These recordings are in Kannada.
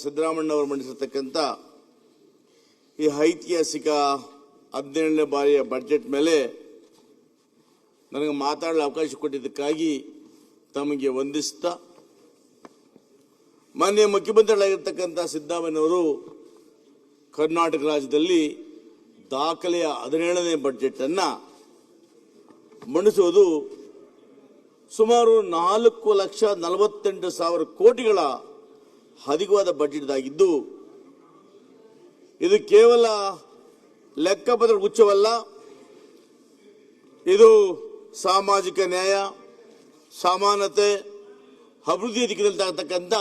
ಸಿದ್ದರಾಮಯ್ಯ ಅವರು ಮಂಡಿಸಿರ್ತಕ್ಕಂಥ ಈ ಐತಿಹಾಸಿಕ 17ನೇ ಬಾರಿಯ ಬಜೆಟ್ ಮೇಲೆ ನನಗೆ ಮಾತಾಡಲು ಅವಕಾಶ ಕೊಟ್ಟಿದ್ದಕ್ಕಾಗಿ ತಮಗೆ ವಂದಿಸ್ತಾ, ಮಾನ್ಯ ಮುಖ್ಯಮಂತ್ರಿಗಳಾಗಿರ್ತಕ್ಕಂಥ ಸಿದ್ದರಾಮಯ್ಯನವರು ಕರ್ನಾಟಕ ರಾಜ್ಯದಲ್ಲಿ ದಾಖಲೆಯ 17ನೇ ಬಜೆಟ್ ಅನ್ನು ಮಂಡಿಸುವುದು ಸುಮಾರು 4,48,000 ಕೋಟಿಗಳ ಅಧಿಕವಾದ ಬಜೆಟ್ ಆಗಿದ್ದು, ಇದು ಕೇವಲ ಲೆಕ್ಕಪತ್ರ ಗುಚ್ಛವಲ್ಲ, ಇದು ಸಾಮಾಜಿಕ ನ್ಯಾಯ, ಸಮಾನತೆ, ಅಭಿವೃದ್ಧಿ ದಿಕ್ಕಿನಲ್ಲಿ ತಕ್ಕಂಥ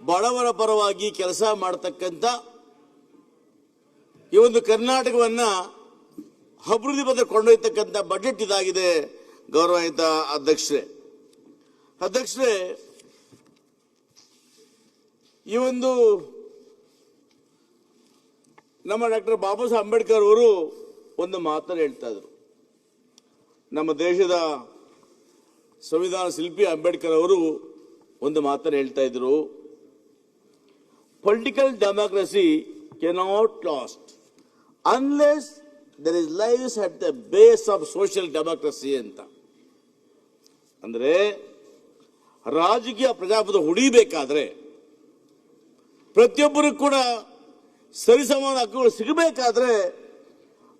ಬಡವರ ಪರವಾಗಿ ಕೆಲಸ ಮಾಡತಕ್ಕಂಥ ಈ ಒಂದು ಕರ್ನಾಟಕವನ್ನು ಅಭಿವೃದ್ಧಿ ಪಥ ಕೊಂಡೊಯ್ಯತಕ್ಕಂಥ ಬಜೆಟ್ ಇದಾಗಿದೆ. ಗೌರವಾನ್ವಿತ ಅಧ್ಯಕ್ಷರೇ, ಈ ಒಂದು ನಮ್ಮ ಡಾಕ್ಟರ್ ಬಾಬಾ ಸಾಹೇಬ್ ಅಂಬೇಡ್ಕರ್ ಅವರು ಒಂದು ಮಾತನ್ನು ಹೇಳ್ತಾ ಇದ್ರು. ನಮ್ಮ ದೇಶದ ಸಂವಿಧಾನ ಶಿಲ್ಪಿ ಅಂಬೇಡ್ಕರ್ ಅವರು ಒಂದು ಮಾತನ್ನು ಹೇಳ್ತಾ ಇದ್ರು, political democracy cannot last unless there is lies at the base of social democracy ಅಂತ. ಅಂದ್ರೆ ರಾಜಕೀಯ ಪ್ರಜಾಪ್ರಭುತ್ವ ಉಳಿಬೇಕಾದ್ರೆ, ಪ್ರತಿಯೊಬ್ಬರು ಕೂಡ ಸರಿಸಮಾನ ಹಕ್ಕುಗಳು ಸಿಗಬೇಕಾದ್ರೆ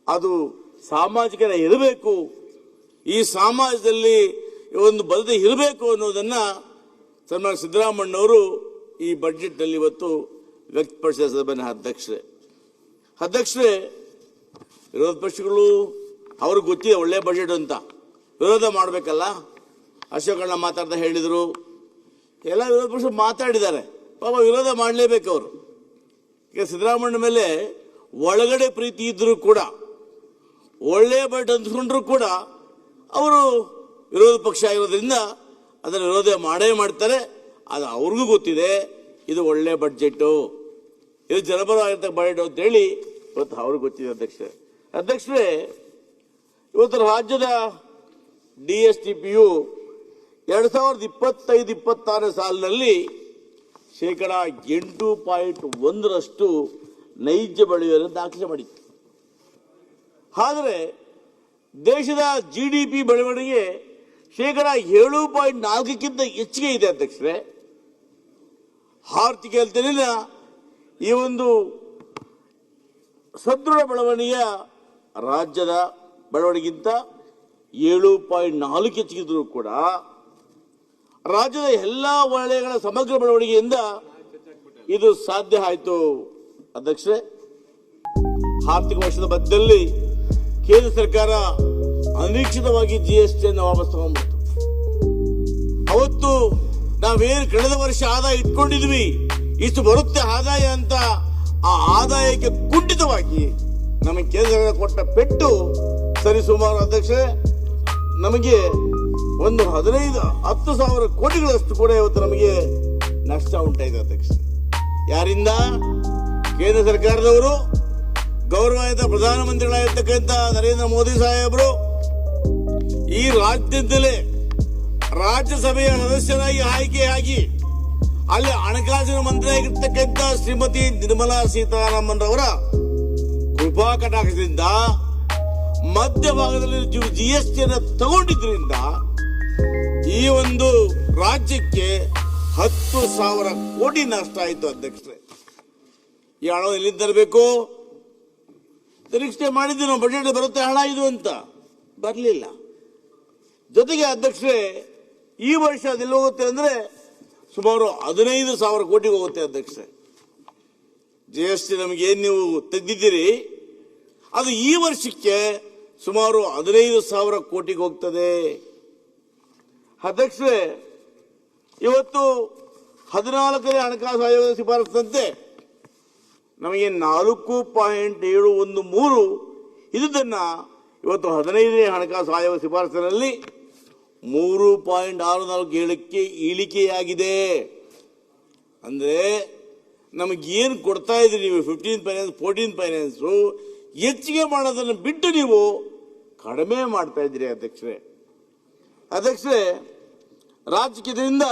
ಅದು ಸಾಮಾಜಿಕ ಇರಬೇಕು, ಈ ಸಮಾಜದಲ್ಲಿ ಒಂದು ಬದ್ಧತೆ ಇರಬೇಕು ಅನ್ನೋದನ್ನ ಸನ್ಮಾನ್ಯ ಸಿದ್ದರಾಮಯ್ಯನವರು ಈ ಬಜೆಟ್ನಲ್ಲಿ ಇವತ್ತು ವ್ಯಕ್ತಪಡಿಸಿದ. ಸಭೆಯ ಅಧ್ಯಕ್ಷರೇ, ವಿರೋಧ ಪಕ್ಷಗಳು ಅವ್ರಿಗೆ ಗೊತ್ತಿದೆ ಒಳ್ಳೆ ಬಜೆಟ್ ಅಂತ, ವಿರೋಧ ಮಾಡಬೇಕಲ್ಲ. ಅಶೋಕಣ್ಣ ಮಾತಾಡ್ತಾ ಹೇಳಿದರು, ಎಲ್ಲ ವಿರೋಧ ಪಕ್ಷ ಮಾತಾಡಿದ್ದಾರೆ, ಪಾಪ ವಿರೋಧ ಮಾಡಲೇಬೇಕು ಅವರು. ಈಗ ಸಿದ್ದರಾಮಯ್ಯ ಮೇಲೆ ಒಳಗಡೆ ಪ್ರೀತಿ ಇದ್ದರೂ ಕೂಡ, ಒಳ್ಳೆ ಬಜೆಟ್ ಅಂದ್ಕೊಂಡ್ರು ಕೂಡ ಅವರು ವಿರೋಧ ಪಕ್ಷ ಆಗಿರೋದ್ರಿಂದ ಅದರ ವಿರೋಧ ಮಾಡೇ ಮಾಡ್ತಾರೆ. ಅದು ಅವ್ರಿಗೂ ಗೊತ್ತಿದೆ ಇದು ಒಳ್ಳೆ ಬಜೆಟು, ಇದು ಜನಪರವಾಗಿರ್ತಕ್ಕ ಬಜೆಟ್ ಅಂತೇಳಿ ಇವತ್ತು ಅವ್ರಿಗೆ ಗೊತ್ತಿದೆ. ಅಧ್ಯಕ್ಷರೇ, ಇವತ್ತು ರಾಜ್ಯದ DSTPಯು 2025-26 ಸಾಲಿನಲ್ಲಿ 8.1% ನೈಜ ಬೆಳೆಯುವುದನ್ನು ದಾಖಲೆ ಮಾಡಿತ್ತು. ಆದರೆ ದೇಶದ GDP ಬೆಳವಣಿಗೆ 7.4ಕ್ಕಿಂತ ಹೆಚ್ಚಿಗೆ ಇದೆ. ಅಧ್ಯಕ್ಷರೇ, ಆರ್ಥಿಕ ಹೆಲ್ತಿನ ಈ ಒಂದು ಸದೃಢ ಬೆಳವಣಿಗೆಯ ರಾಜ್ಯದ ಬೆಳವಣಿಗೆಗಿಂತ 7.4 ಹೆಚ್ಚಿಗಿದ್ರು ಕೂಡ ರಾಜ್ಯದ ಎಲ್ಲಾ ವಲಯಗಳ ಸಮಗ್ರ ಬೆಳವಣಿಗೆಯಿಂದ ಇದು ಸಾಧ್ಯ ಆಯಿತು. ಅಧ್ಯಕ್ಷರೇ, ಆರ್ಥಿಕ ವರ್ಷದ ಮಧ್ಯದಲ್ಲಿ ಕೇಂದ್ರ ಸರ್ಕಾರ ಅನಿರೀಕ್ಷಿತವಾಗಿ GSTಯನ್ನು ವಾಪಸ್ ತಗೊಂಡ್ಬಿಡ್ತು. ಅವತ್ತು ನಾವೇನು ಕಳೆದ ವರ್ಷ ಆದಾಯ ಇಟ್ಕೊಂಡಿದ್ವಿ, ಇಷ್ಟು ಬರುತ್ತೆ ಆದಾಯ ಅಂತ, ಆ ಆದಾಯಕ್ಕೆ ಕುಂಠಿತವಾಗಿ ನಮಗೆ ಕೇಂದ್ರ ಸರ್ಕಾರ ಕೊಟ್ಟ ಪೆಟ್ಟು ಸರಿಸುಮಾರು ಅಧ್ಯಕ್ಷರೇ ನಮಗೆ ಒಂದು 10,000 ಕೋಟಿಗಳಷ್ಟು ಕೂಡ ಇವತ್ತು ನಮಗೆ ನಷ್ಟ ಉಂಟಾಗಿದೆ. ಅಧ್ಯಕ್ಷ, ಯಾರಿಂದ? ಕೇಂದ್ರ ಸರ್ಕಾರದವರು, ಗೌರವಾನ್ವಿತ ಪ್ರಧಾನಮಂತ್ರಿಗಳಾಗಿರ್ತಕ್ಕಂಥ ನರೇಂದ್ರ ಮೋದಿ ಸಾಹೇಬರು ಈ ರಾಜ್ಯದಲ್ಲೇ ರಾಜ್ಯಸಭೆಯ ಸದಸ್ಯರಾಗಿ ಆಯ್ಕೆಯಾಗಿ ಅಲ್ಲಿ ಹಣಕಾಸಿನ ಮಂತ್ರಿಯಾಗಿರ್ತಕ್ಕಂಥ ಶ್ರೀಮತಿ ನಿರ್ಮಲಾ ಸೀತಾರಾಮನ್ ರವರ ಕೃಪಾ ಕಟಾಕ್ಷದಿಂದ ಮಧ್ಯಭಾಗದಲ್ಲಿ GSTಯನ್ನು ತಗೊಂಡಿದ್ರಿಂದ ಈ ಒಂದು ರಾಜ್ಯಕ್ಕೆ 10,000 ಕೋಟಿ ನಷ್ಟ ಆಯಿತು. ಅಧ್ಯಕ್ಷರೇ, ಈ ಹಣ ಎಲ್ಲಿಂದ ತರಬೇಕು? ನಿರೀಕ್ಷೆ ಮಾಡಿದ್ವಿ ನಾವು, ಬಜೆಟ್ ಬರುತ್ತೆ ಹಣ ಇದು ಅಂತ, ಬರಲಿಲ್ಲ. ಜೊತೆಗೆ ಅಧ್ಯಕ್ಷರೇ, ಈ ವರ್ಷ ಅದೆಲ್ಲ ಹೋಗುತ್ತೆ ಅಂದ್ರೆ ಸುಮಾರು 15,000 ಕೋಟಿಗೆ ಹೋಗುತ್ತೆ. ಅಧ್ಯಕ್ಷರೇ, GST ನಮಗೆ ಏನು ನೀವು ತೆಗೆದಿದ್ದೀರಿ ಅದು ಈ ವರ್ಷಕ್ಕೆ ಸುಮಾರು 15,000 ಕೋಟಿಗೆ ಹೋಗ್ತದೆ. ಅಧ್ಯಕ್ಷರೇ, ಇವತ್ತು 14ನೇ ಹಣಕಾಸು ಆಯೋಗದ ಶಿಫಾರಸಿನಂತೆ ನಮಗೆ 4.713 ಇದನ್ನ ಇವತ್ತು 15ನೇ ಹಣಕಾಸು ಆಯೋಗ ಶಿಫಾರಸಿನಲ್ಲಿ 3.647ಕ್ಕೆ ಇಳಿಕೆಯಾಗಿದೆ. ಅಂದ್ರೆ ನಮಗೇನು ಕೊಡ್ತಾ ಇದ್ರಿ ನೀವು 15 ಫೈನಾನ್ಸ್ 14 ಫೈನಾನ್ಸು ಹೆಚ್ಚಿಗೆ ಮಾಡೋದನ್ನು ಬಿಟ್ಟು ನೀವು ಕಡಿಮೆ ಮಾಡ್ತಾ ಇದ್ದೀರಿ. ಅಧ್ಯಕ್ಷರೇ, ರಾಜಕೀಯದಿಂದ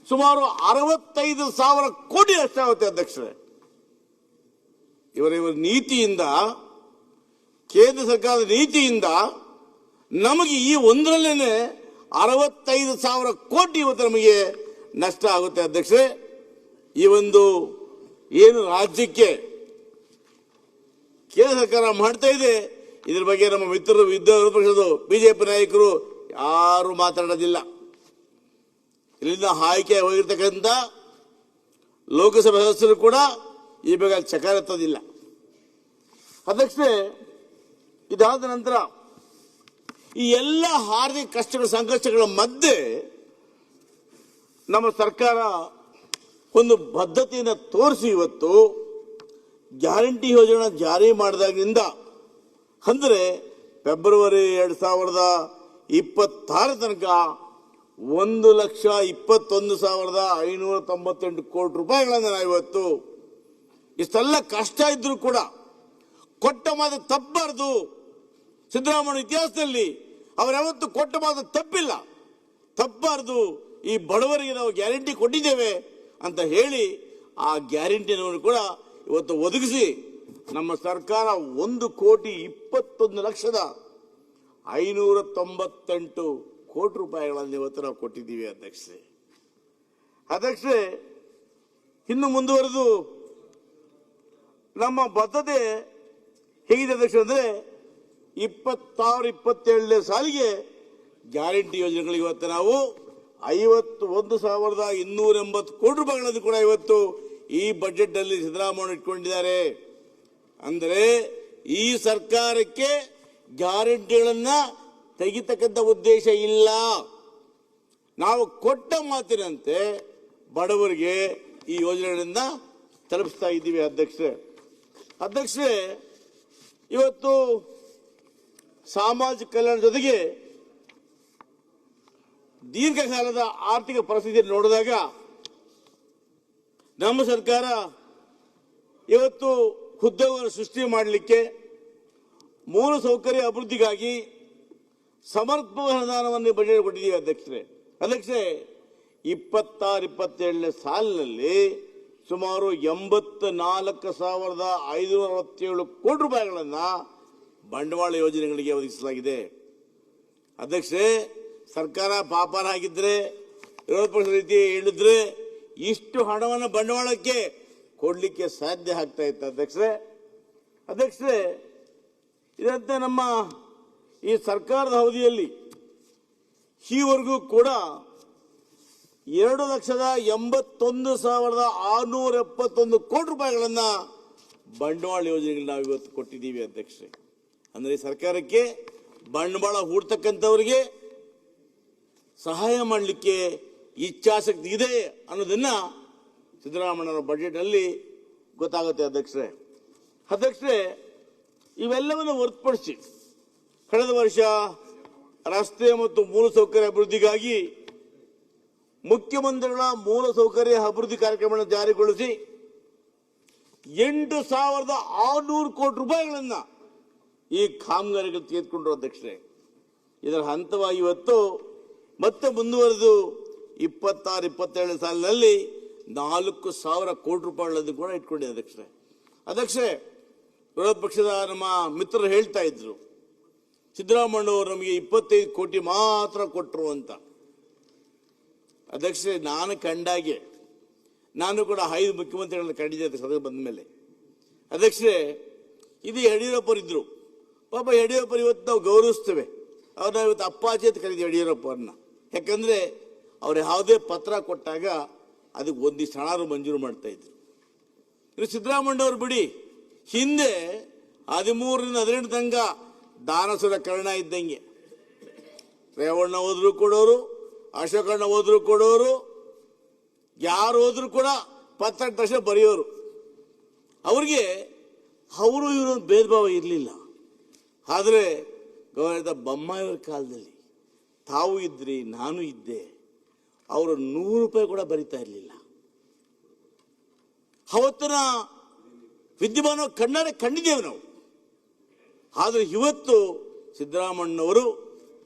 ಸುಮಾರು 65,000 ಕೋಟಿ ನಷ್ಟ ಆಗುತ್ತೆ ಅಧ್ಯಕ್ಷರೇ. ಇವರ ನೀತಿಯಿಂದ, ಕೇಂದ್ರ ಸರ್ಕಾರದ ನೀತಿಯಿಂದ ನಮಗೆ ಈ ಒಂದರಲ್ಲೇನೆ 65,000 ಕೋಟಿ ಇವತ್ತು ನಮಗೆ ನಷ್ಟ ಆಗುತ್ತೆ ಅಧ್ಯಕ್ಷರೇ. ಈ ಒಂದು ಏನು ರಾಜ್ಯಕ್ಕೆ ಕೇಂದ್ರ ಸರ್ಕಾರ ಮಾಡ್ತಾ ಇದೆ, ಇದ್ರ ಬಗ್ಗೆ ನಮ್ಮ ಮಿತ್ರರು ವಿರೋಧ ಪಕ್ಷದ ಬಿಜೆಪಿ ನಾಯಕರು ಯಾರು ಮಾತಾಡೋದಿಲ್ಲ. ಇಲ್ಲಿಂದ ಆಯ್ಕೆ ಹೋಗಿರ್ತಕ್ಕಂಥ ಲೋಕಸಭಾ ಸದಸ್ಯರು ಕೂಡ ಈ ಬಗ್ಗೆ ಚಕಾರ ಎತ್ತೋದಿಲ್ಲ. ಅಧ್ಯಕ್ಷರೇ, ಇದಾದ ನಂತರ ಈ ಎಲ್ಲ ಆರ್ಥಿಕ ಕಷ್ಟಗಳ ಸಂಕಷ್ಟಗಳ ಮಧ್ಯೆ ನಮ್ಮ ಸರ್ಕಾರ ಒಂದು ಬದ್ಧತೆಯನ್ನು ತೋರಿಸಿ ಇವತ್ತು ಗ್ಯಾರಂಟಿ ಯೋಜನೆ ಜಾರಿ ಮಾಡಿದಾಗಿನಿಂದ, ಅಂದರೆ ಫೆಬ್ರವರಿ 2026 ತನಕ 1,21,598 ಕೋಟಿ ರೂಪಾಯಿಗಳನ್ನು ನಾವು ಇವತ್ತು ಇಷ್ಟೆಲ್ಲ ಕಷ್ಟ ಇದ್ರೂ ಕೂಡ ಕೊಟ್ಟ ಮಾತು ತಪ್ಪಬಾರದು. ಸಿದ್ದರಾಮಯ್ಯ ಇತಿಹಾಸದಲ್ಲಿ ಅವರ್ಯಾವತ್ತು ಕೊಟ್ಟ ಮಾತು ತಪ್ಪಿಲ್ಲ, ತಪ್ಪಬಾರದು. ಈ ಬಡವರಿಗೆ ನಾವು ಗ್ಯಾರಂಟಿ ಕೊಟ್ಟಿದ್ದೇವೆ ಅಂತ ಹೇಳಿ ಆ ಗ್ಯಾರಂಟಿಯನ್ನು ಕೂಡ ಇವತ್ತು ಒದಗಿಸಿ ನಮ್ಮ ಸರ್ಕಾರ 1,21,598 ಕೋಟಿ ರೂಪಾಯಿಗಳನ್ನು ಇವತ್ತು ನಾವು ಕೊಟ್ಟಿದ್ದೀವಿ ಅಧ್ಯಕ್ಷರೇ. ಅಧ್ಯಕ್ಷರೇ, ಇನ್ನು ಮುಂದುವರೆದು ನಮ್ಮ ಬದ್ಧತೆ ಹೇಗಿದೆ ಅಧ್ಯಕ್ಷ ಅಂದರೆ 26-27 ಸಾಲಿಗೆ ಗ್ಯಾರಂಟಿ ಯೋಜನೆಗಳಿಗೆ ಇವತ್ತು ನಾವು 51,280 ಕೋಟಿ ರೂಪಾಯಿಗಳನ್ನು ಕೂಡ ಇವತ್ತು ಈ ಬಜೆಟ್ ನಲ್ಲಿ ಸಿದ್ದರಾಮಯ್ಯ ಇಟ್ಕೊಂಡಿದ್ದಾರೆ. ಅಂದರೆ ಈ ಸರ್ಕಾರಕ್ಕೆ ಗ್ಯಾರಂಟಿಗಳನ್ನ ತೆಗಿತಕ್ಕಂಥ ಉದ್ದೇಶ ಇಲ್ಲ. ನಾವು ಕೊಟ್ಟ ಮಾತಿನಂತೆ ಬಡವರಿಗೆ ಈ ಯೋಜನೆಗಳಿಂದ ತಲುಪಿಸ್ತಾ ಇದ್ದೀವಿ ಅಧ್ಯಕ್ಷರೇ. ಇವತ್ತು ಸಾಮಾಜಿಕ ಕಲ್ಯಾಣ ಜೊತೆಗೆ ದೀರ್ಘಕಾಲದ ಆರ್ಥಿಕ ಪರಿಸ್ಥಿತಿಯನ್ನು ನೋಡಿದಾಗ ನಮ್ಮ ಸರ್ಕಾರ ಇವತ್ತು ಉದ್ಯೋಗವನ್ನು ಸೃಷ್ಟಿ ಮಾಡಲಿಕ್ಕೆ, ಮೂಲಸೌಕರ್ಯ ಅಭಿವೃದ್ಧಿಗಾಗಿ ಸಮರ್ಪಕ ಅನುದಾನವನ್ನು ಬಜೆಟ್ ಕೊಟ್ಟಿದ್ದೀವಿ ಅಧ್ಯಕ್ಷರೇ. 26-27 ಸಾಲಿನಲ್ಲಿ ಸುಮಾರು 84,567 ಕೋಟಿ ರೂಪಾಯಿಗಳನ್ನು ಬಂಡವಾಳ ಯೋಜನೆಗಳಿಗೆ ಒದಗಿಸಲಾಗಿದೆ. ಅಧ್ಯಕ್ಷರೇ, ಸರ್ಕಾರ ಪಾಪಾರ ಆಗಿದ್ರೆ, ವಿರೋಧ ಪಕ್ಷದ ರೀತಿ ಹೇಳಿದ್ರೆ ಇಷ್ಟು ಹಣವನ್ನು ಬಂಡವಾಳಕ್ಕೆ ಕೊಡಲಿಕ್ಕೆ ಸಾಧ್ಯ ಆಗ್ತಾ ಇತ್ತು ಅಧ್ಯಕ್ಷರೇ. ಇದಂತೆ ನಮ್ಮ ಈ ಸರ್ಕಾರದ ಅವಧಿಯಲ್ಲಿ ಈವರೆಗೂ ಕೂಡ 2,81,671 ಕೋಟಿ ರೂಪಾಯಿಗಳನ್ನು ಬಂಡವಾಳ ಯೋಜನೆಗಳು ನಾವು ಇವತ್ತು ಕೊಟ್ಟಿದ್ದೀವಿ ಅಧ್ಯಕ್ಷರೇ. ಅಂದರೆ ಈ ಸರ್ಕಾರಕ್ಕೆ ಬಂಡವಾಳ ಹೂಡ್ತಕ್ಕಂಥವರಿಗೆ ಸಹಾಯ ಮಾಡಲಿಕ್ಕೆ ಇಚ್ಛಾಶಕ್ತಿ ಇದೆ ಅನ್ನೋದನ್ನ ಸಿದ್ದರಾಮಯ್ಯನವರ ಬಜೆಟ್ನಲ್ಲಿ ಗೊತ್ತಾಗುತ್ತೆ ಅಧ್ಯಕ್ಷರೇ. ಇವೆಲ್ಲವನ್ನು ಹೊರತುಪಡಿಸಿ ಕಳೆದ ವರ್ಷ ರಸ್ತೆ ಮತ್ತು ಮೂಲಸೌಕರ್ಯ ಅಭಿವೃದ್ಧಿಗಾಗಿ ಮುಖ್ಯಮಂತ್ರಿಗಳ ಮೂಲಸೌಕರ್ಯ ಅಭಿವೃದ್ಧಿ ಕಾರ್ಯಕ್ರಮವನ್ನು ಜಾರಿಗೊಳಿಸಿ 8,600 ಕೋಟಿ ರೂಪಾಯಿಗಳನ್ನು ಈ ಕಾಮಗಾರಿಗಳು ತೆಗೆದುಕೊಂಡ್ರು ಅಧ್ಯಕ್ಷರೇ. ಇದರ ಹಂತವಾಗಿ ಇವತ್ತು ಮತ್ತೆ ಮುಂದುವರೆದು 26-27 ಸಾಲಿನಲ್ಲಿ 4,000 ಕೋಟಿ ರೂಪಾಯಿಗಳನ್ನು ಕೂಡ ಇಟ್ಕೊಂಡಿದೆ ಅಧ್ಯಕ್ಷರೇ. ವಿರೋಧ ಪಕ್ಷದ ನಮ್ಮ ಮಿತ್ರರು ಹೇಳ್ತಾ ಇದ್ರು, ಸಿದ್ದರಾಮಯ್ಯ ಅವರು ನಮಗೆ 25 ಕೋಟಿ ಮಾತ್ರ ಕೊಟ್ಟರು ಅಂತ. ಅಧ್ಯಕ್ಷರೇ, ನಾನು ಕಂಡಾಗೆ, ನಾನು ಕೂಡ 5 ಮುಖ್ಯಮಂತ್ರಿಗಳನ್ನ ಕಂಡಿದ್ದೆ ಸದನ ಬಂದ ಮೇಲೆ. ಅಧ್ಯಕ್ಷರೇ, ಇದು ಯಡಿಯೂರಪ್ಪರು ಇದ್ರು. ಪಾಪ ಯಡಿಯೂರಪ್ಪರು ಇವತ್ತು ನಾವು ಗೌರವಿಸ್ತೇವೆ. ಅವ್ರನ್ನ ಇವತ್ತು ಅಪ್ಪಾಜಿ ಅಂತ ಕರೀತೀವಿ ಯಡಿಯೂರಪ್ಪರನ್ನ. ಯಾಕಂದ್ರೆ ಅವ್ರು ಯಾವುದೇ ಪತ್ರ ಕೊಟ್ಟಾಗ ಅದಕ್ಕೆ ಒಂದಿಷ್ಟು ಹಣ ಮಂಜೂರು ಮಾಡ್ತಾ ಇದ್ರು. ಇನ್ನು ಸಿದ್ದರಾಮಯ್ಯ ಅವರು ಬಿಡಿ, ಹಿಂದೆ 13-18 ತನಕ ದಾನಸುರ ಕರ್ಣ ಇದ್ದಂಗೆ. ರೇವಣ್ಣ ಹೋದ್ರು ಕೊಡೋರು, ಅಶೋಕಣ್ಣ ಹೋದ್ರು ಕೊಡೋರು, ಯಾರು ಹೋದ್ರು ಕೂಡ ಪತ್ರ ತಕ್ಷಣ ಬರೆಯೋರು. ಅವ್ರಿಗೆ ಅವರು ಇವರು ಭೇದ ಭಾವ ಇರಲಿಲ್ಲ. ಆದರೆ ಗೌರವ ಬೊಮ್ಮಾಯಿಯವರ ಕಾಲದಲ್ಲಿ ತಾವು ಇದ್ರಿ, ನಾನು ಇದ್ದೆ, ಅವರು 100 ರೂಪಾಯಿ ಕೂಡ ಬರಿತಾ ಇರಲಿಲ್ಲ. ಅವತ್ತಿನ ವಿದ್ಯಮಾನ ಕಣ್ಣಾರೆ ಕಂಡಿದ್ದೇವೆ ನಾವು. ಆದರೆ ಇವತ್ತು ಸಿದ್ದರಾಮಯ್ಯನವರು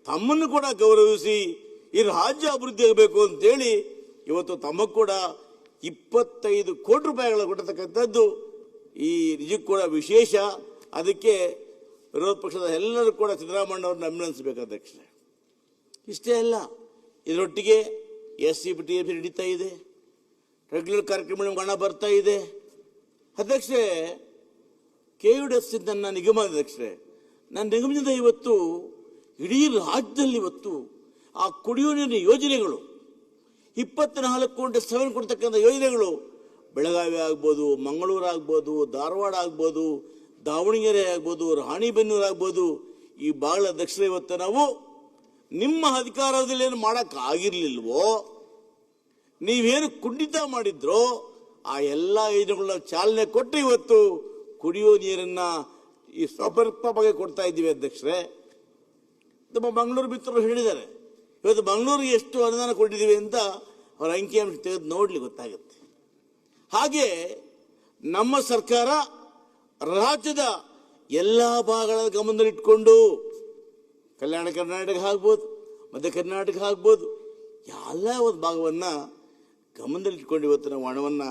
ತಮ್ಮನ್ನು ಕೂಡ ಗೌರವಿಸಿ ಈ ರಾಜ್ಯ ಅಭಿವೃದ್ಧಿ ಆಗಬೇಕು ಅಂತೇಳಿ ಇವತ್ತು ತಮಗೆ ಕೂಡ 25 ಕೋಟಿ ರೂಪಾಯಿಗಳ ಕೊಟ್ಟತಕ್ಕಂಥದ್ದು ಈ ನಿಜಕ್ಕೂ ಕೂಡ ವಿಶೇಷ. ಅದಕ್ಕೆ ವಿರೋಧ ಪಕ್ಷದ ಎಲ್ಲರೂ ಕೂಡ ಸಿದ್ದರಾಮಯ್ಯ ಅವ್ರನ್ನ ಅಭಿನಂದಿಸಬೇಕು ಅಧ್ಯಕ್ಷರೇ. ಇಷ್ಟೇ ಅಲ್ಲ, ಇದರೊಟ್ಟಿಗೆ SCPTF ನಡೀತಾ ಇದೆ, ರೆಗ್ಯುಲರ್ ಕಾರ್ಯಕ್ರಮಗಳಿಗೆ ಹಣ ಬರ್ತಾ ಇದೆ. ಅಧ್ಯಕ್ಷರೇ, KUDS ನನ್ನ ನಿಗಮ ಅಧ್ಯಕ್ಷರೇ, ನನ್ನ ನಿಗಮದಿಂದ ಇವತ್ತು ಇಡೀ ರಾಜ್ಯದಲ್ಲಿ ಇವತ್ತು ಆ ಕುಡಿಯುವ ನೀರಿನ ಯೋಜನೆಗಳು 24/7 ಕೊಡ್ತಕ್ಕಂಥ ಯೋಜನೆಗಳು ಬೆಳಗಾವಿ ಆಗ್ಬೋದು, ಮಂಗಳೂರು ಆಗ್ಬೋದು, ಧಾರವಾಡ ಆಗ್ಬೋದು, ದಾವಣಗೆರೆ ಆಗ್ಬೋದು, ರಾಣಿಬೆನ್ನೂರು ಆಗ್ಬೋದು, ಈ ಭಾಗದ ಅಧ್ಯಕ್ಷರೇ ಇವತ್ತು ನಾವು ನಿಮ್ಮ ಅಧಿಕಾರದಲ್ಲಿ ಏನು ಮಾಡೋಕ್ಕಾಗಿರ್ಲಿಲ್ವೋ, ನೀವೇನು ಕುಂಠಿತ ಮಾಡಿದ್ರೋ ಆ ಎಲ್ಲ ಯೋಜನೆಗಳನ್ನ ಚಾಲನೆ ಕೊಟ್ಟು ಇವತ್ತು ಕುಡಿಯುವ ನೀರನ್ನು ಈ ಸಮರ್ಪಕವಾಗಿ ಕೊಡ್ತಾ ಇದ್ದೀವಿ ಅಧ್ಯಕ್ಷರೇ. ನಮ್ಮ ಮಂಗಳೂರು ಮಿತ್ರರು ಹೇಳಿದ್ದಾರೆ, ಇವತ್ತು ಮಂಗಳೂರಿಗೆ ಎಷ್ಟು ಅನುದಾನ ಕೊಟ್ಟಿದ್ದೀವಿ ಅಂತ ಅವರ ಅಂಕಿಅಂಶ ತೆಗೆದು ನೋಡ್ಲಿ ಗೊತ್ತಾಗುತ್ತೆ. ಹಾಗೆ ನಮ್ಮ ಸರ್ಕಾರ ರಾಜ್ಯದ ಎಲ್ಲ ಭಾಗಗಳ ಗಮನದಲ್ಲಿಟ್ಕೊಂಡು ಕಲ್ಯಾಣ ಕರ್ನಾಟಕ ಆಗ್ಬೋದು, ಮಧ್ಯ ಕರ್ನಾಟಕ ಆಗ್ಬೋದು, ಎಲ್ಲ ಒಂದು ಭಾಗವನ್ನು ಗಮನದಲ್ಲಿಟ್ಕೊಂಡು ಇವತ್ತು ನಾವು ಹಣವನ್ನು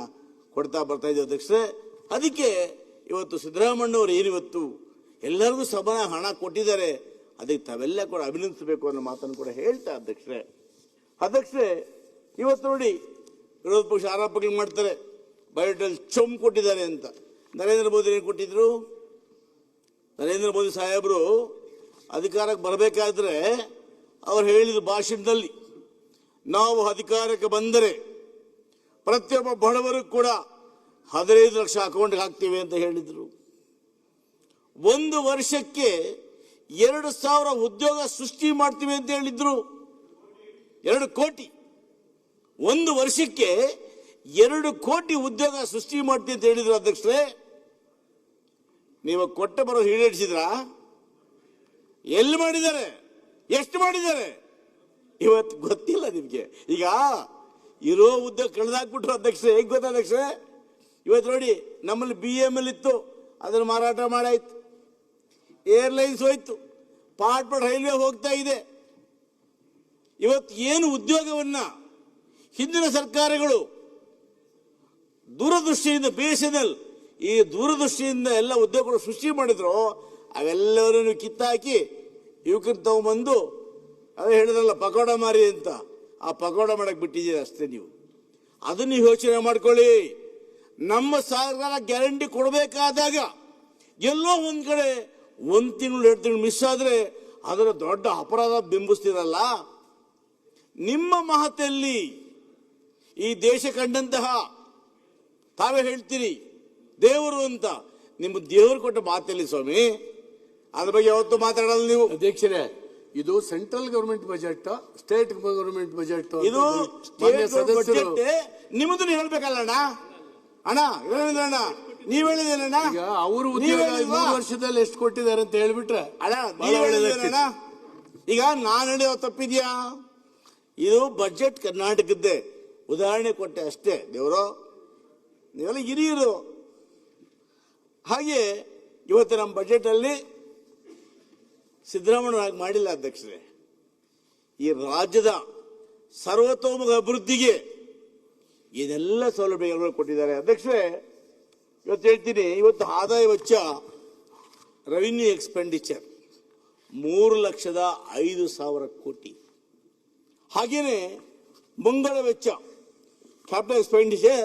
ಕೊಡ್ತಾ ಬರ್ತಾ ಇದ್ದೀವಿ ಅಧ್ಯಕ್ಷರೇ. ಅದಕ್ಕೆ ಇವತ್ತು ಸಿದ್ದರಾಮಯ್ಯವರು ಏನಿವತ್ತು ಎಲ್ಲರಿಗೂ ಸಮಾನ ಹಣ ಕೊಟ್ಟಿದ್ದಾರೆ, ಅದಕ್ಕೆ ತಾವೆಲ್ಲ ಕೂಡ ಅಭಿನಂದಿಸಬೇಕು ಅನ್ನೋ ಮಾತನ್ನು ಕೂಡ ಹೇಳ್ತಾ ಅಧ್ಯಕ್ಷರೇ, ಇವತ್ತು ನೋಡಿ ವಿರೋಧ ಪಕ್ಷ ಆರೋಪಗಳು ಮಾಡ್ತಾರೆ, ಬಯೋಟಲ್ ಚೊಂಬ್ ಕೊಟ್ಟಿದ್ದಾರೆ ಅಂತ. ನರೇಂದ್ರ ಮೋದಿ ಏನು ಕೊಟ್ಟಿದ್ರು? ನರೇಂದ್ರ ಮೋದಿ ಸಾಹೇಬರು ಅಧಿಕಾರಕ್ಕೆ ಬರಬೇಕಾದ್ರೆ ಅವರು ಹೇಳಿದ ಭಾಷಣದಲ್ಲಿ, ನಾವು ಅಧಿಕಾರಕ್ಕೆ ಬಂದರೆ ಪ್ರತಿಯೊಬ್ಬ ಬಡವರು ಕೂಡ 15 ಲಕ್ಷ ಅಕೌಂಟ್ಗೆ ಹಾಕ್ತೀವಿ ಅಂತ ಹೇಳಿದರು. 1 ವರ್ಷಕ್ಕೆ 2,000 ಉದ್ಯೋಗ ಸೃಷ್ಟಿ ಮಾಡ್ತೀವಿ ಅಂತ ಹೇಳಿದ್ರು. 2 ಕೋಟಿ 1 ವರ್ಷಕ್ಕೆ 2 ಕೋಟಿ ಉದ್ಯೋಗ ಸೃಷ್ಟಿ ಮಾಡ್ತೀವಿ ಅಂತ ಹೇಳಿದ್ರು ಅಧ್ಯಕ್ಷರೇ. ನೀವು ಕೊಟ್ಟ ಬರೋ ಈಡೇರಿಸಿದ್ರಾ? ಎಲ್ಲಿ ಮಾಡಿದ್ದಾರೆ? ಎಷ್ಟು ಮಾಡಿದ್ದಾರೆ? ಇವತ್ತು ಗೊತ್ತಿಲ್ಲ ನಿಮಗೆ. ಈಗ ಇರೋ ಉದ್ಯೋಗ ಕಳೆದಾಕ್ಬಿಟ್ರು ಅಧ್ಯಕ್ಷರೇ. ಹೇಗೆ ಗೊತ್ತಾ ಅಧ್ಯಕ್ಷರೇ? ಇವತ್ತು ನೋಡಿ, ನಮ್ಮಲ್ಲಿ BML ಇತ್ತು, ಅದನ್ನು ಮಾರಾಟ ಮಾಡಾಯ್ತು. ಏರ್ಲೈನ್ಸ್ ಹೋಯ್ತು, ಪಾರ್ಟ್ ರೈಲ್ವೆ ಹೋಗ್ತಾ ಇದೆ. ಇವತ್ತು ಏನು ಉದ್ಯೋಗವನ್ನ ಹಿಂದಿನ ಸರ್ಕಾರಗಳು ದೂರದೃಷ್ಟಿಯಿಂದ BSNL ಈ ದೂರದೃಷ್ಟಿಯಿಂದ ಎಲ್ಲ ಉದ್ಯೋಗಗಳು ಸೃಷ್ಟಿ ಮಾಡಿದ್ರು, ಅವೆಲ್ಲವರನ್ನು ಕಿತ್ತಾಕಿ ಯುವಕರನ್ನ ತಗೊಂಬಂದು ಅದೇ ಹೇಳಿದ್ರಲ್ಲ ಪಕೋಡ ಮಾರಿ ಅಂತ, ಆ ಪಕೋಡ ಮಾಡಕ್ಕೆ ಬಿಟ್ಟಿದ್ದೀರಿ ಅಷ್ಟೇ. ನೀವು ಅದನ್ನು ಯೋಚನೆ ಮಾಡ್ಕೊಳ್ಳಿ. ನಮ್ಮ ಸರ್ಕಾರ ಗ್ಯಾರಂಟಿ ಕೊಡಬೇಕಾದಾಗ ಎಲ್ಲೋ ಒಂದು ಕಡೆ 1 ತಿಂಗಳು 2 ತಿಂಗಳು ಮಿಸ್ ಆದರೆ ಅದರ ದೊಡ್ಡ ಅಪರಾಧ ಬಿಂಬಿಸ್ತಿರಲ್ಲ. ನಿಮ್ಮ ಮಹತೆಯಲ್ಲಿ ಈ ದೇಶ ಕಂಡಂತಹ, ತಾವೇ ಹೇಳ್ತೀರಿ ದೇವರು ಅಂತ, ನಿಮ್ಮ ದೇವರು ಕೊಟ್ಟ ಮಾತಲ್ಲಿ ಸ್ವಾಮಿ, ಅದ್ರ ಬಗ್ಗೆ ಯಾವತ್ತೂ ಮಾತಾಡಲ್ಲ ನೀವು. ಅಧ್ಯಕ್ಷರೇ, ಇದು central government budget, state government budget, ಇದು ಬಜೆಟ್ ನಿಮ್ಮದು ಹೇಳ್ಬೇಕಲ್ಲ ಅಣ್ಣ. ಅಣ್ಣ ಅಣ್ಣ ನೀವ್ ಹೇಳಿದೇನಣ್ಣ? ಈಗ ಅವರು ಉದ್ಯೋಗ 3 ವರ್ಷದಲ್ಲಿ ಎಷ್ಟು ಕೊಟ್ಟಿದ್ದಾರೆ ಅಂತ ಹೇಳ್ಬಿಟ್ರೆ ಅಣ್ಣ ನೀವ್ ಹೇಳಿದೇನಣ್ಣ? ಈಗ ನಾನು ಹೇಳಿದ ತಪ್ಪಿದ್ಯಾ? ಇದು ಬಜೆಟ್ ಕರ್ನಾಟಕದ್ದೇ, ಉದಾಹರಣೆ ಕೊಟ್ಟೆ ಅಷ್ಟೇ. ದೇವರು ನೀವೆಲ್ಲ ಹಿರಿಯರು. ಹಾಗೆ ಇವತ್ತು ನಮ್ಮ ಬಜೆಟ್ ಅಲ್ಲಿ ಸಿದ್ದರಾಮಯ್ಯ ಹಾಗೆ ಮಾಡಿಲ್ಲ ಅಧ್ಯಕ್ಷರೇ. ಈ ರಾಜ್ಯದ ಸರ್ವತೋಮುಖ ಅಭಿವೃದ್ಧಿಗೆ ಇದೆಲ್ಲ ಸೌಲಭ್ಯಗಳು ಕೊಟ್ಟಿದ್ದಾರೆ ಅಧ್ಯಕ್ಷರೇ. ಇವತ್ತು ಹೇಳ್ತೀನಿ, ಇವತ್ತು ಆದಾಯ ವೆಚ್ಚ ರೆವಿನ್ಯೂ ಎಕ್ಸ್ಪೆಂಡಿಚರ್ 3,05,000 ಕೋಟಿ. ಹಾಗೇನೆ ಮುಂಗಡ ವೆಚ್ಚ ಕ್ಯಾಪಿಟಲ್ ಎಕ್ಸ್ಪೆಂಡಿಚರ್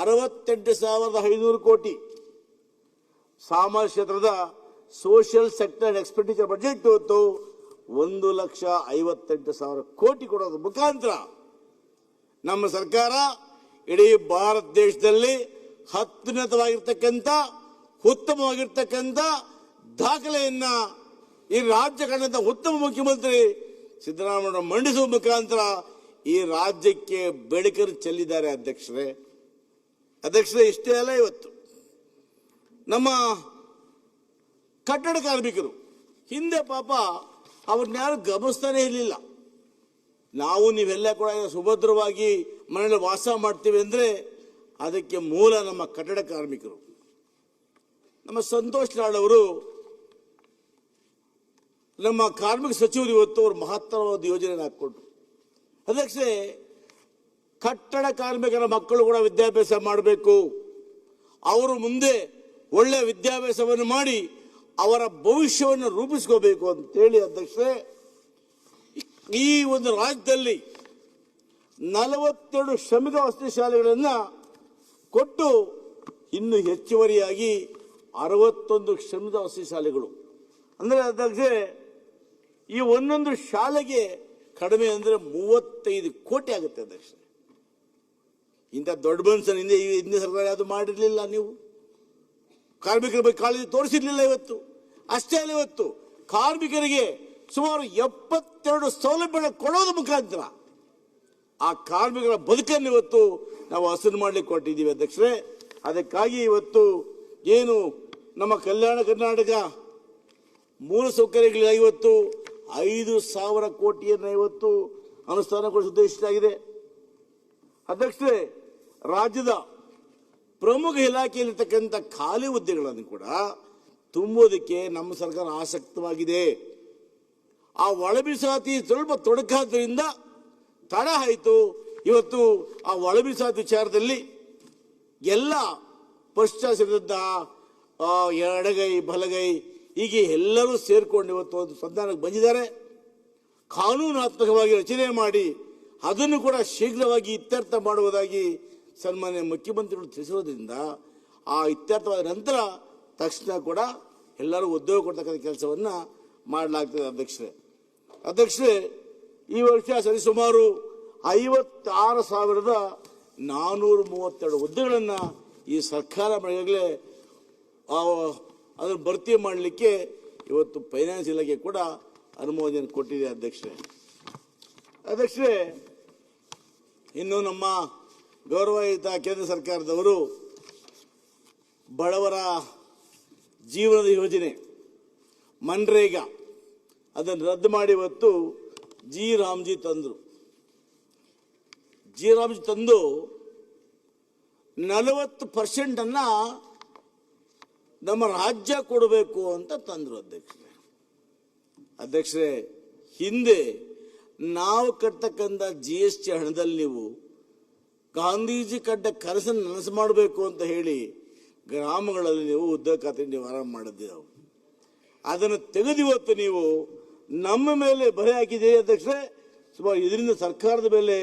68,500 ಕೋಟಿ. ಸಾಮಾಜಿಕ ಕ್ಷೇತ್ರದ ಸೋಷಿಯಲ್ ಸೆಕ್ಟರ್ ಎಕ್ಸ್ಪೆಂಡಿಚರ್ ಬಜೆಟ್ ಇವತ್ತು 1,58,000 ಕೋಟಿ ಕೊಡೋದ್ರ ಮುಖಾಂತರ ನಮ್ಮ ಸರ್ಕಾರ ಇಡೀ ಭಾರತ ದೇಶದಲ್ಲಿ ಅತ್ಯುನ್ನತವಾಗಿರ್ತಕ್ಕಂಥ ಉತ್ತಮವಾಗಿರ್ತಕ್ಕಂಥ ದಾಖಲೆಯನ್ನ ಈ ರಾಜ್ಯ ಕಂಡಂತ ಉತ್ತಮ ಮುಖ್ಯಮಂತ್ರಿ ಸಿದ್ದರಾಮಯ್ಯ ಮಂಡಿಸುವ ಮುಖಾಂತರ ಈ ರಾಜ್ಯಕ್ಕೆ ಬೆಳಕನ್ನು ಚೆಲ್ಲಿದ್ದಾರೆ ಅಧ್ಯಕ್ಷರೇ. ಇಷ್ಟೇ ಅಲ್ಲ, ಇವತ್ತು ನಮ್ಮ ಕಟ್ಟಡ ಕಾರ್ಮಿಕರು ಹಿಂದೆ ಪಾಪ ಅವ್ರನ್ನ ಯಾರು ಗಮನಿಸ್ತಾನೆ ಇರಲಿಲ್ಲ. ನಾವು ನೀವೆಲ್ಲ ಕೂಡ ಸುಭದ್ರವಾಗಿ ಮನೆಯಲ್ಲಿ ವಾಸ ಮಾಡ್ತೀವಿ ಅಂದರೆ ಅದಕ್ಕೆ ಮೂಲ ನಮ್ಮ ಕಟ್ಟಡ ಕಾರ್ಮಿಕರು. ನಮ್ಮ ಸಂತೋಷ್ ಲಾಡ್ ಅವರು ನಮ್ಮ ಕಾರ್ಮಿಕ ಸಚಿವರು ಇವತ್ತು ಅವರು ಮಹತ್ತರವಾದ ಯೋಜನೆ ಹಾಕ್ಕೊಂಡ್ರು. ಅಧ್ಯಕ್ಷರೇ, ಕಟ್ಟಡ ಕಾರ್ಮಿಕರ ಮಕ್ಕಳು ಕೂಡ ವಿದ್ಯಾಭ್ಯಾಸ ಮಾಡಬೇಕು. ಅವರು ಮುಂದೆ ಒಳ್ಳೆ ವಿದ್ಯಾಭ್ಯಾಸವನ್ನು ಮಾಡಿ ಅವರ ಭವಿಷ್ಯವನ್ನು ರೂಪಿಸ್ಕೋಬೇಕು ಅಂತೇಳಿ ಅಧ್ಯಕ್ಷರೇ, ಈ ಒಂದು ರಾಜ್ಯದಲ್ಲಿ 42 ಶ್ರಮಿಕ ವಸತಿ ಶಾಲೆಗಳನ್ನು ಕೊಟ್ಟು ಇನ್ನು ಹೆಚ್ಚುವರಿಯಾಗಿ 61 ಶ್ರಮಿಕ ವಸತಿ ಶಾಲೆಗಳು ಅಂದರೆ ಅಧ್ಯಕ್ಷರೇ, ಈ ಒಂದೊಂದು ಶಾಲೆಗೆ ಕಡಿಮೆ ಅಂದರೆ 35 ಕೋಟಿ ಆಗುತ್ತೆ ಅಧ್ಯಕ್ಷರೇ. ಇಂಥ ದೊಡ್ಡ ಮನುಷ್ಯನ ಹಿಂದೆ ಸರ್ಕಾರ ಯಾವುದು ಮಾಡಿರಲಿಲ್ಲ. ನೀವು ಕಾರ್ಮಿಕರ ಬಗ್ಗೆ ಕಾಳಜಿ ತೋರಿಸಿರ್ಲಿಲ್ಲ. ಇವತ್ತು ಅಷ್ಟೇ ಅಲ್ಲ, ಇವತ್ತು ಕಾರ್ಮಿಕರಿಗೆ ಸುಮಾರು 72 ಸೌಲಭ್ಯಗಳ ಕೊಡೋದ್ರ ಮುಖಾಂತರ ಆ ಕಾರ್ಮಿಕರ ಬದುಕನ್ನು ಇವತ್ತು ನಾವು ಹಸನು ಮಾಡಲಿಕ್ಕೆ ಕೊಟ್ಟಿದ್ದೀವಿ ಅಧ್ಯಕ್ಷರೇ. ಅದಕ್ಕಾಗಿ ಇವತ್ತು ಏನು ನಮ್ಮ ಕಲ್ಯಾಣ ಕರ್ನಾಟಕ ಮೂಲಸೌಕರ್ಯಗಳಿಗೆ ಇವತ್ತು 5,000 ಕೋಟಿಯನ್ನು ಇವತ್ತು ಅನುಷ್ಠಾನಗೊಳಿಸುವ ಉದ್ದೇಶಿಸಲಾಗಿದೆ ಅಧ್ಯಕ್ಷರೇ. ರಾಜ್ಯದ ಪ್ರಮುಖ ಇಲಾಖೆಯಲ್ಲಿರ್ತಕ್ಕಂಥ ಖಾಲಿ ಹುದ್ದೆಗಳನ್ನು ಕೂಡ ತುಂಬುವುದಕ್ಕೆ ನಮ್ಮ ಸರ್ಕಾರ ಆಸಕ್ತವಾಗಿದೆ. ಆ ಒಳ ಮೀಸಲಾತಿ ಸ್ವಲ್ಪ ತೊಡಕಾದ್ರಿಂದ ತಡ ಆಯಿತು. ಇವತ್ತು ಆ ಒಳ ಮೀಸಲಾತಿ ವಿಚಾರದಲ್ಲಿ ಎಲ್ಲ ಪಕ್ಷ ಸೇರಿದಂತ ಎಡಗೈ ಬಲಗೈ ಹೀಗೆ ಎಲ್ಲರೂ ಸೇರ್ಕೊಂಡು ಇವತ್ತು ಒಂದು ಸಂಧಾನಕ್ಕೆ ಬಂದಿದ್ದಾರೆ. ಕಾನೂನಾತ್ಮಕವಾಗಿ ರಚನೆ ಮಾಡಿ ಅದನ್ನು ಕೂಡ ಶೀಘ್ರವಾಗಿ ಇತ್ಯರ್ಥ ಮಾಡುವುದಾಗಿ ಸನ್ಮಾನ್ಯ ಮುಖ್ಯಮಂತ್ರಿಗಳು ತಿಳಿಸಿರೋದ್ರಿಂದ ಆ ಇತ್ಯರ್ಥವಾದ ನಂತರ ತಕ್ಷಣ ಕೂಡ ಎಲ್ಲರೂ ಉದ್ಯೋಗ ಕೊಡ್ತಕ್ಕಂಥ ಕೆಲಸವನ್ನು ಮಾಡಲಾಗ್ತದೆ ಅಧ್ಯಕ್ಷರೇ. ಈ ವರ್ಷ ಸರಿಸುಮಾರು 56,432 ಹುದ್ದೆಗಳನ್ನು ಈ ಸರ್ಕಾರ ಈಗಾಗಲೇ ಅದನ್ನು ಭರ್ತಿ ಮಾಡಲಿಕ್ಕೆ ಇವತ್ತು ಫೈನಾನ್ಸ್ ಇಲಾಖೆ ಕೂಡ ಅನುಮೋದನೆ ಕೊಟ್ಟಿದೆ ಅಧ್ಯಕ್ಷರೇ. ಇನ್ನು ನಮ್ಮ ಗೌರವಯುತ ಕೇಂದ್ರ ಸರ್ಕಾರದವರು ಬಡವರ ಜೀವನದ ಯೋಜನೆ ಮನ್ರೇಗಾ ಅದನ್ನು ರದ್ದು ಮಾಡಿ ಇವತ್ತು ಜಿ ರಾಮ್ಜಿ ತಂದು 40% ನಮ್ಮ ರಾಜ್ಯ ಕೊಡಬೇಕು ಅಂತ ತಂದರು ಅಧ್ಯಕ್ಷರೇ. ಹಿಂದೆ ನಾವು ಕಟ್ಟತಕ್ಕಂಥ GST ಹಣದಲ್ಲಿ ನೀವು ಗಾಂಧೀಜಿ ಕಡ್ಡ ಕನಸನ್ನು ನನಸು ಮಾಡಬೇಕು ಅಂತ ಹೇಳಿ ಗ್ರಾಮಗಳಲ್ಲಿ ನೀವು ಉದ್ಯೋಗ ಖಾತೆ ನಿವಾರಣೆ ಮಾಡಿದ್ದೆವು. ಅದನ್ನು ತೆಗೆದು ಇವತ್ತು ನೀವು ನಮ್ಮ ಮೇಲೆ ಬರೆ ಹಾಕಿದ್ದೀರಿ ಅಧ್ಯಕ್ಷರೇ. ಸುಮಾರು ಇದರಿಂದ ಸರ್ಕಾರದ ಮೇಲೆ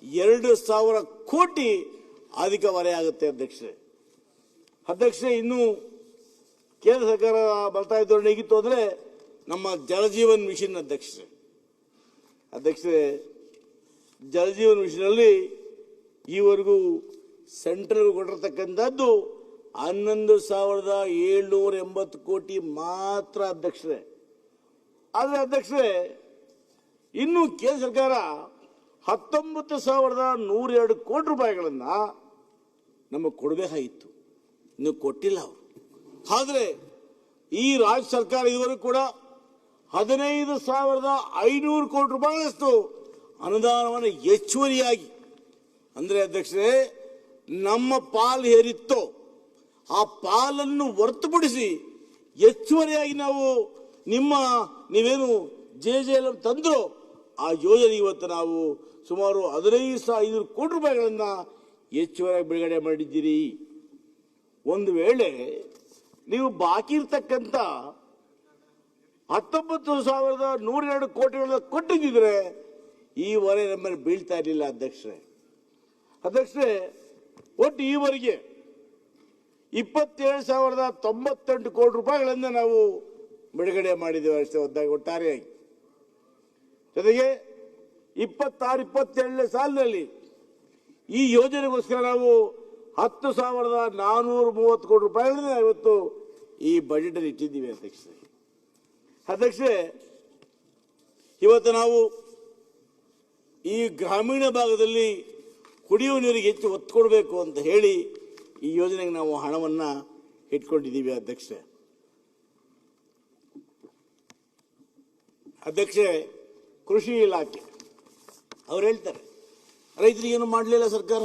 2,000 ಕೋಟಿ ಅಧಿಕ ಹೊರೆ ಆಗುತ್ತೆ ಅಧ್ಯಕ್ಷರೇ. ಇನ್ನು ಕೇಂದ್ರ ಸರ್ಕಾರ ಬರ್ತಾ ಇದ್ದವ್ರು ಹೇಗಿತ್ತು ಅಂದರೆ ನಮ್ಮ ಜಲಜೀವನ್ ಮಿಷನ್ ಅಧ್ಯಕ್ಷರೇ ಜಲಜೀವನ್ ಮಿಷನಲ್ಲಿ ಈವರೆಗೂ ಸೆಂಟ್ರಲ್ ಕೊಟ್ಟಿರ್ತಕ್ಕಂಥದ್ದು 11,780 ಕೋಟಿ ಮಾತ್ರ ಅಧ್ಯಕ್ಷರೇ. ಆದರೆ ಅಧ್ಯಕ್ಷರೇ, ಇನ್ನು ಕೇಂದ್ರ ಸರ್ಕಾರ 19,102 ಕೋಟಿ ರೂಪಾಯಿಗಳನ್ನು ನಮಗೆ ಕೊಡಬೇಕಾಗಿತ್ತು, ಇನ್ನು ಕೊಟ್ಟಿಲ್ಲ ಅವರು. ಆದರೆ ಈ ರಾಜ್ಯ ಸರ್ಕಾರ ಇದುವರೆಗೂ ಕೂಡ 15,500 ಕೋಟಿ ರೂಪಾಯಿಗಳಷ್ಟು ಅನುದಾನವನ್ನು ಹೆಚ್ಚುವರಿಯಾಗಿ ಅಂದರೆ ಅಧ್ಯಕ್ಷರೇ ನಮ್ಮ ಪಾಲು ಹೇರಿತ್ತೋ ಆ ಪಾಲನ್ನು ಹೊರತುಪಡಿಸಿ ಹೆಚ್ಚುವರಿಯಾಗಿ ನಾವು ನೀವೇನು JJLM ತಂದ್ರು ಆ ಯೋಜನೆ ಇವತ್ತು ನಾವು ಸುಮಾರು 15,500 ಕೋಟಿ ರೂಪಾಯಿಗಳನ್ನು ಹೆಚ್ಚುವರಿಯಾಗಿ ಬಿಡುಗಡೆ ಮಾಡಿದ್ದೀರಿ. ಒಂದು ವೇಳೆ ನೀವು ಬಾಕಿ ಇರ್ತಕ್ಕಂಥ 19,102 ಕೋಟಿಗಳನ್ನು ಕೊಟ್ಟಿದ್ದರೆ ಈ ಹೊರೆ ನಮ್ಮಲ್ಲಿ ಬೀಳ್ತಾ ಇರಲಿಲ್ಲ ಅಧ್ಯಕ್ಷರೇ. ಒಟ್ಟು ಈವರೆಗೆ 27,098 ಕೋಟಿ ರೂಪಾಯಿಗಳನ್ನು ನಾವು ಬಿಡುಗಡೆ ಮಾಡಿದ್ದೇವೆ ಅಷ್ಟೇ ಒಟ್ಟಾರೆಯಾಗಿ. ಜೊತೆಗೆ 26-27ನೇ ಸಾಲಿನಲ್ಲಿ ಈ ಯೋಜನೆಗೋಸ್ಕರ ನಾವು 10,430 ಕೋಟಿ ರೂಪಾಯಿಗಳನ್ನ ಇವತ್ತು ಈ ಬಜೆಟ್ ಅಲ್ಲಿ ಇಟ್ಟಿದ್ದೀವಿ ಅಧ್ಯಕ್ಷರೇ. ಇವತ್ತು ನಾವು ಈ ಗ್ರಾಮೀಣ ಭಾಗದಲ್ಲಿ ಕುಡಿಯುವ ನೀರಿಗೆ ಹೆಚ್ಚು ಒತ್ತು ಕೊಡಬೇಕು ಅಂತ ಹೇಳಿ ಈ ಯೋಜನೆಗೆ ನಾವು ಹಣವನ್ನು ಇಟ್ಕೊಂಡಿದ್ದೀವಿ ಅಧ್ಯಕ್ಷರೇ. ಕೃಷಿ ಇಲಾಖೆ ಅವ್ರು ಹೇಳ್ತಾರೆ ರೈತರಿಗೇನು ಮಾಡಲಿಲ್ಲ ಸರ್ಕಾರ.